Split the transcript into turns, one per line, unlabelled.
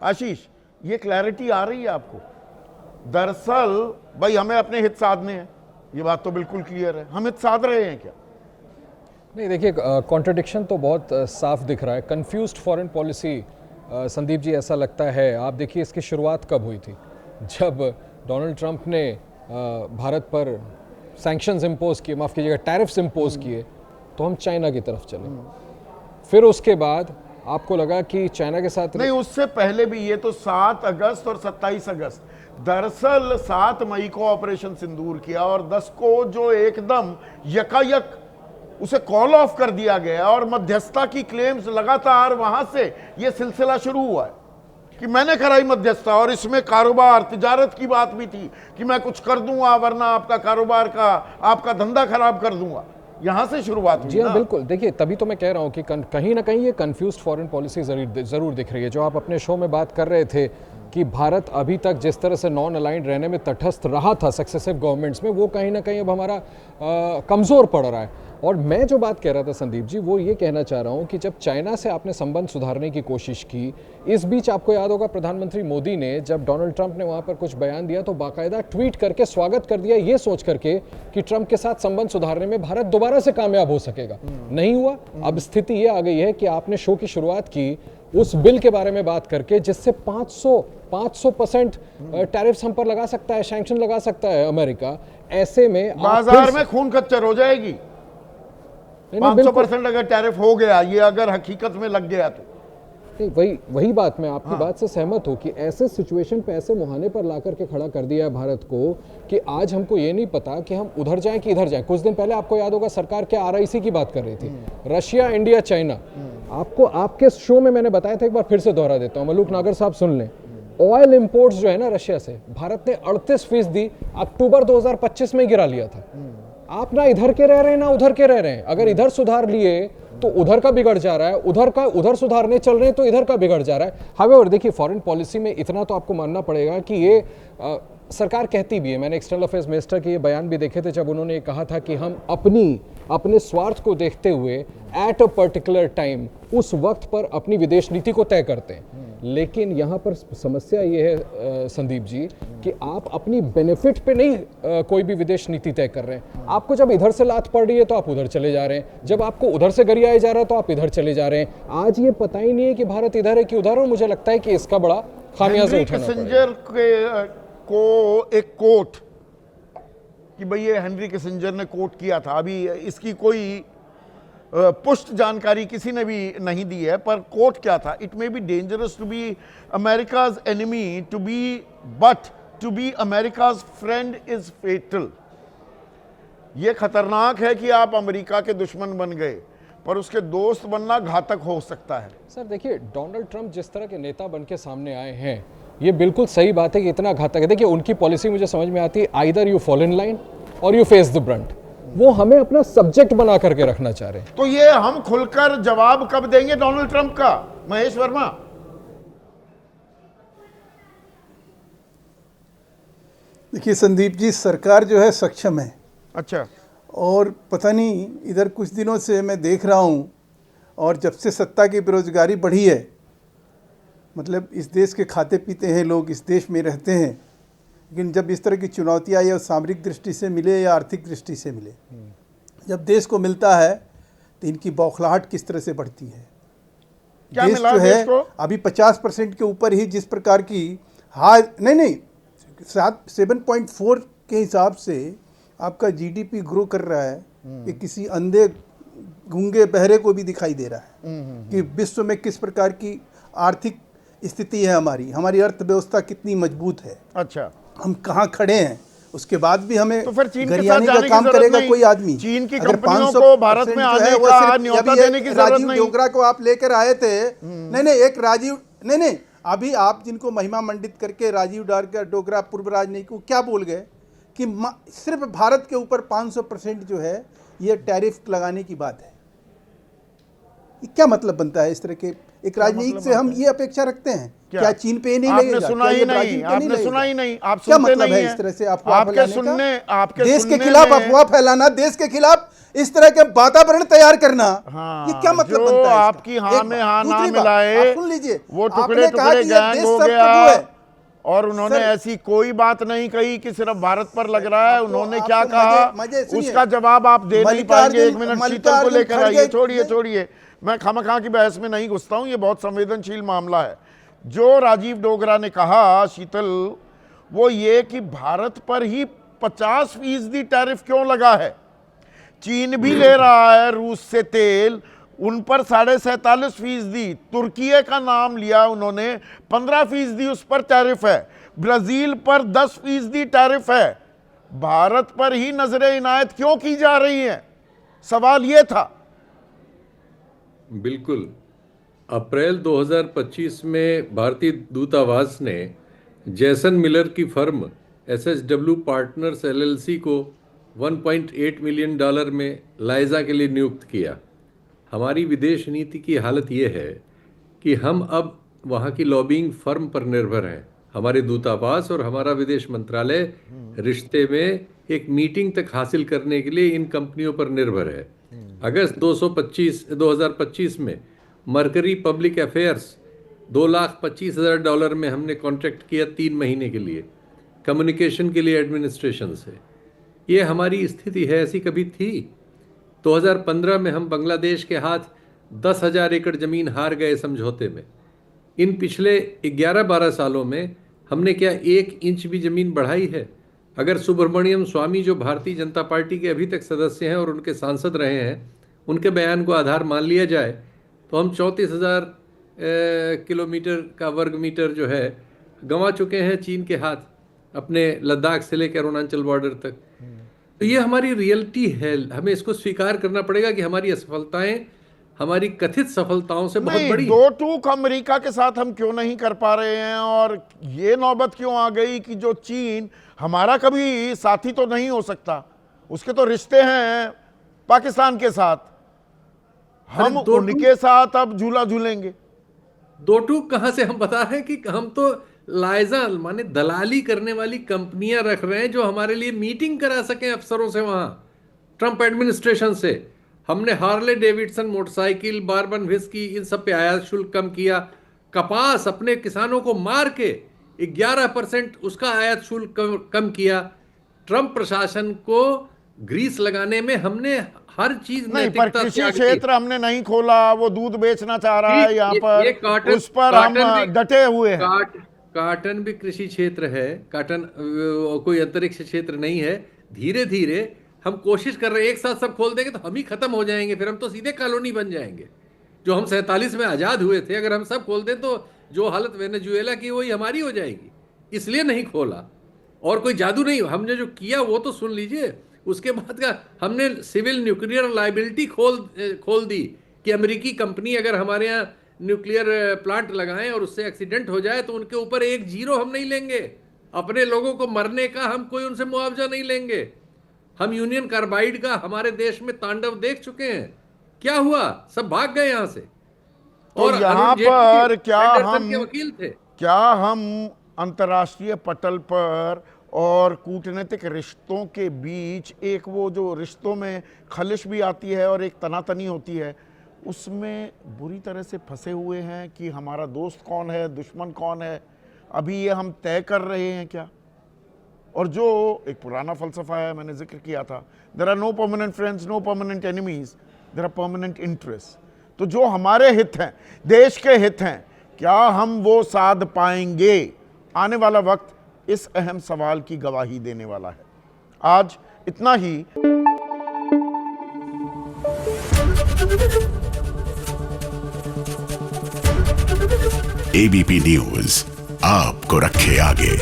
आशीष, ये क्लैरिटी आ रही है आपको? दरअसल भाई हमें अपने हित साधने हैं, ये बात तो बिल्कुल क्लियर है। हम हित साध रहे हैं क्या?
नहीं, देखिए कॉन्ट्रडिक्शन तो बहुत साफ दिख रहा है। Confused foreign policy, Sandeep ji, ऐसा लगता है। आप देखिए इसकी शुरुआत कब हुई थी? जब डोनाल्ड ट्रंप ने भारत पर सैंक्शंस इम्पोज किए, माफ़ कीजिएगा टैरिफ्स इम्पोज किए, तो हम चाइना की तरफ चले। फिर उसके बाद आपको लगा कि चाइना के साथ
नहीं, उससे पहले भी। ये तो 7 अगस्त और 27 अगस्त, दरअसल 7 मई को ऑपरेशन सिंदूर किया और 10 को जो एकदम यकायक उसे कॉल ऑफ कर दिया गया और मध्यस्थता की क्लेम्स लगातार वहां से ये सिलसिला शुरू हुआ है कि मैंने कराई मध्यस्थता, और इसमें कारोबार तिजारत की बात भी थी कि मैं कुछ कर दूंगा वरना आपका कारोबार का, आपका धंधा खराब कर दूंगा। यहां से शुरुआत हुई।
जी हाँ, बिल्कुल। देखिए तभी तो मैं कह रहा हूँ कि कहीं ना कहीं ये कंफ्यूज्ड फॉरेन पॉलिसी ज़रूर दिख रही है। जो आप अपने शो में बात कर रहे थे कि भारत अभी तक जिस तरह से नॉन अलाइंड रहने में तटस्थ रहा था सक्सेसिव गवर्नमेंट्स में, वो कहीं ना कहीं अब हमारा कमज़ोर पड़ रहा है। और मैं जो बात कह रहा था संदीप जी, वो ये कहना चाह रहा हूँ कि जब चाइना से आपने संबंध सुधारने की कोशिश की, इस बीच आपको याद होगा प्रधानमंत्री मोदी ने जब डोनाल्ड ट्रंप ने वहाँ पर कुछ बयान दिया तो बाकायदा ट्वीट करके स्वागत कर दिया, ये सोच करके कि ट्रंप के साथ संबंध सुधारने में भारत दोबारा से कामयाब हो सकेगा। नहीं हुआ। अब स्थिति ये आ गई है कि आपने शो की शुरुआत की उस बिल के बारे में बात करके जिससे 500% टैरिफ्स हम पर लगा सकता है, सैंक्शन लगा सकता है अमेरिका। ऐसे में
बाजार में खून खच्चर हो जाएगी। 500% अगर टैरिफ हो गया, ये अगर हकीकत में लग गया तो
नहीं, वही बात, मैं आपकी बात से सहमत हूं कि ऐसे सिचुएशन पे, ऐसे मुहाने पर ला करके खड़ा कर दिया है भारत को कि आज हमको ये नहीं पता कि हम उधर जाएं कि इधर जाएं। कुछ दिन पहले आपको याद होगा सरकार क्या RIC की बात कर रही थी, रशिया, इंडिया, चाइना। आपको आपके शो में मैंने बताया था, एक बार फिर से दोहरा देता हूं, मलूक नागर साहब सुन लें। ऑयल इंपोर्ट्स जो है ना रशिया से, भारत ने 38% अक्टूबर 2025 में गिरा लिया था। आप ना इधर के रह रहे हैं ना उधर के रह रहे हैं। अगर इधर सुधार लिए तो उधर का बिगड़ जा रहा है, उधर सुधारने चल रहे हैं तो इधर का बिगड़ जा रहा है। हावेवर देखिए फॉरेन पॉलिसी में इतना तो आपको मानना पड़ेगा कि ये सरकार कहती भी है। मैंने एक्सटर्नल अफेयर्स मिनिस्टर के ये बयान भी देखे थे जब उन्होंने कहा था कि हम अपने स्वार्थ को देखते हुए एट अ पर्टिकुलर टाइम, उस वक्त पर अपनी विदेश नीति को तय करते हैं। लेकिन यहाँ पर समस्या ये है संदीप जी कि आप अपनी बेनिफिट पे नहीं कोई भी विदेश नीति तय कर रहे हैं। आपको जब इधर से लात पड़ रही है तो आप उधर चले जा रहे हैं, जब आपको उधर से गरियाया जा रहा है तो आप इधर चले जा रहे हैं। आज ये पता ही नहीं है कि भारत इधर है कि उधर, और मुझे लगता है कि इसका बड़ा खामियाजा उठाना पड़ेगा।
को एक कोट कि भाई ये हेनरी किसिंजर ने कोट किया था, अभी इसकी कोई पुष्ट जानकारी किसी ने भी नहीं दी है, पर कोट क्या था? It may be dangerous to be America's enemy but to be America's friend is fatal. ये खतरनाक है कि आप अमेरिका के दुश्मन बन गए, पर उसके दोस्त बनना घातक हो सकता है।
सर देखिए, डोनाल्ड ट्रंप जिस तरह के नेता बन के सामने आए हैं, ये बिल्कुल सही बात है कि इतना घातक है। देखिए उनकी पॉलिसी मुझे समझ में आती है, either you fall in line और यू फेस द ब्रंट। वो हमें अपना सब्जेक्ट बना करके रखना चाह रहे हैं।
तो ये हम खुलकर जवाब कब देंगे डोनाल्ड ट्रंप का? महेश वर्मा,
देखिए संदीप जी, सरकार जो है सक्षम है।
अच्छा,
और पता नहीं, इधर कुछ दिनों से मैं देख रहा हूँ, और जब से सत्ता की बेरोजगारी बढ़ी है, मतलब इस देश के खाते पीते हैं लोग, इस देश में रहते हैं, लेकिन जब इस तरह की चुनौतियाँ या सामरिक दृष्टि से मिले या आर्थिक दृष्टि से मिले, जब देश को मिलता है तो इनकी बौखलाहट किस तरह से बढ़ती है।
क्या
देश
मिला
जो
देश
है
को?
अभी 50% के ऊपर ही जिस प्रकार की नहीं 7.4 के हिसाब से आपका GDP ग्रो कर रहा है, ये किसी अंधे गूंगे बहरे को भी दिखाई दे रहा है कि विश्व में किस प्रकार की आर्थिक स्थिति है, हमारी अर्थव्यवस्था कितनी मजबूत है।
अच्छा,
हम कहाँ खड़े हैं, उसके बाद भी हमें
तो फिर चीन के साथ
गरियाने
जाने
का
की
काम
जरूरत
करेगा
नहीं।
कोई आदमी।
चीन की
अगर
कंपनियों
500%
को भारत में
जो
आने
है, वो
का
सिर्फ
न्योता
अभी
देने की जरूरत
राजीव
नहीं।
डोगरा को आप लेकर आए थे। नहीं, अभी आप जिनको महिमा मंडित करके राजीव डोगरा पूर्व राजनयिक को क्या बोल गए कि सिर्फ भारत के ऊपर 500% जो है ये टैरिफ लगाने की बात है। ये क्या मतलब बनता है? इस तरह के एक राजनीतिक से हम ये अपेक्षा रखते हैं क्या चीन पे नहीं लगेगा?
आपने सुना ही नहीं, आपने सुना ही नहीं, आप
क्या
सुनते
मतलब
नहीं
है इस तरह से अफवाह
आपके
फैलाने
सुनने
का?
आपके
देश के
सुनने
खिलाफ
में-
अफवाह फैलाना, देश के खिलाफ इस तरह के वातावरण तैयार करना,
हाँ,
ये क्या मतलब
जो
बनता है इसका?
आपकी हाँ
एक
में
बात।
हाँ ना
दूसरी बात,
मिलाए,
आप सुन लीजिए,
वो
आपने
टुकड़े
कहा
टुकड़े
कि ये
गैंग
देश
हो
सब
गया।
प्रभु है।
और उन्होंने
सर,
ऐसी कोई बात नहीं कही कि सिर्फ भारत पर लग रहा है। उन्होंने क्या
आपको
कहा,
मजे सुनिए।
उसका जवाब आप दे नहीं पाएंगे। एक मिनट शीतल को लेकर आइए। छोड़िए छोड़िए, मैं खामखा की बहस में नहीं घुसता हूं, ये बहुत संवेदनशील मामला है। जो राजीव डोगरा ने कहा शीतल, वो ये कि भारत पर ही 50% टैरिफ क्यों लगा है। चीन भी ले रहा है रूस से तेल, उन पर 47.5%। तुर्की का नाम लिया उन्होंने, 15% उस पर टैरिफ है। ब्राजील पर 10% टैरिफ है। भारत पर ही नजरें इनायत क्यों की जा रही हैं, सवाल यह था।
बिल्कुल। अप्रैल 2025 में भारतीय दूतावास ने जैसन मिलर की फर्म SHW पार्टनर्स LLC को $1.8 मिलियन में लाइजा के लिए नियुक्त किया। हमारी विदेश नीति की हालत ये है कि हम अब वहाँ की लॉबिंग फर्म पर निर्भर हैं। हमारे दूतावास और हमारा विदेश मंत्रालय रिश्ते में एक मीटिंग तक हासिल करने के लिए इन कंपनियों पर निर्भर है। अगस्त 2025 में मर्करी पब्लिक अफेयर्स $2,25,000 में हमने कॉन्ट्रैक्ट किया 3 महीने के लिए कम्युनिकेशन के लिए एडमिनिस्ट्रेशन से। ये हमारी स्थिति है, ऐसी कभी थी। 2015 में हम बांग्लादेश के हाथ 10,000 एकड़ जमीन हार गए समझौते में। इन पिछले 11-12 सालों में हमने क्या 1 इंच भी जमीन बढ़ाई है? अगर सुब्रमण्यम स्वामी, जो भारतीय जनता पार्टी के अभी तक सदस्य हैं और उनके सांसद रहे हैं, उनके बयान को आधार मान लिया जाए तो हम 34,000 किलोमीटर का वर्ग मीटर जो है गंवा चुके हैं चीन के हाथ, अपने लद्दाख से लेकर अरुणाचल बॉर्डर तक। तो ये हमारी रियलिटी है, हमें इसको स्वीकार करना पड़ेगा कि हमारी असफलताएं हमारी कथित सफलताओं से बहुत बड़ी।
दो टूक अमेरिका के साथ हम क्यों नहीं कर पा रहे हैं, और ये नौबत क्यों आ गई कि जो चीन हमारा कभी साथी तो नहीं हो सकता, उसके तो रिश्ते हैं पाकिस्तान के साथ, हम उनके साथ अब झूला झूलेंगे।
दो टूक कहां से? हम बता रहे हैं कि हम तो लाइजा माने दलाली करने वाली कंपनियां रख रहे हैं जो हमारे लिए मीटिंग करा सकें अफसरों से। वहां ट्रंप एडमिनिस्ट्रेशन से हमने हार्ले डेविडसन मोटरसाइकिल, बार्बन व्हिस्की, इन सब पे आयात शुल्क कम किया। कपास अपने किसानों को मार के 11% उसका आयात शुल्क कम किया। ट्रंप प्रशासन को ग्रीस लगाने में हमने हर चीज
नहीं, पर कृषि क्षेत्र हमने नहीं खोला। वो दूध बेचना चाह रहा है यहाँ पर, उस पर हम डटे हुए हैं।
काटन भी कृषि क्षेत्र है, काटन कोई अंतरिक्ष क्षेत्र नहीं है। धीरे धीरे हम कोशिश कर रहे हैं, एक साथ सब खोल देंगे तो हम ही खत्म हो जाएंगे, फिर हम तो सीधे कॉलोनी बन जाएंगे। जो हम 47 में आजाद हुए थे, अगर हम सब खोल दें तो जो हालत वेनेजुएला की वही हमारी हो जाएगी। इसलिए नहीं खोला, और कोई जादू नहीं। हमने जो किया वो तो सुन लीजिए। उसके बाद का हमने सिविल न्यूक्लियर लाइबिलिटी खोल दी कि अमेरिकी कंपनी अगर हमारे यहाँ न्यूक्लियर प्लांट लगाएं और उससे एक्सीडेंट हो जाए तो उनके ऊपर 1 जीरो हम नहीं लेंगे। अपने लोगों को मरने का हम कोई उनसे मुआवजा नहीं लेंगे। हम यूनियन कार्बाइड का हमारे देश में तांडव देख चुके हैं। क्या हुआ? सब भाग गए यहाँ से।
और यहाँ पर क्या हम अंतर्राष्ट्रीय पटल पर और कूटनीतिक रिश्तों के बीच एक वो जो रिश्तों में खलिश भी आती है और एक तनातनी होती है, उसमें बुरी तरह से फंसे हुए हैं कि हमारा दोस्त कौन है, दुश्मन कौन है, अभी ये हम तय कर रहे हैं क्या? और जो एक पुराना फलसफा है, मैंने जिक्र किया था, there are no permanent friends, no permanent enemies, there are permanent interest. तो जो हमारे हित हैं, देश के हित हैं, क्या हम वो साध पाएंगे? आने वाला वक्त इस अहम सवाल की गवाही देने वाला है। आज इतना ही।
ABP न्यूज आपको रखे आगे।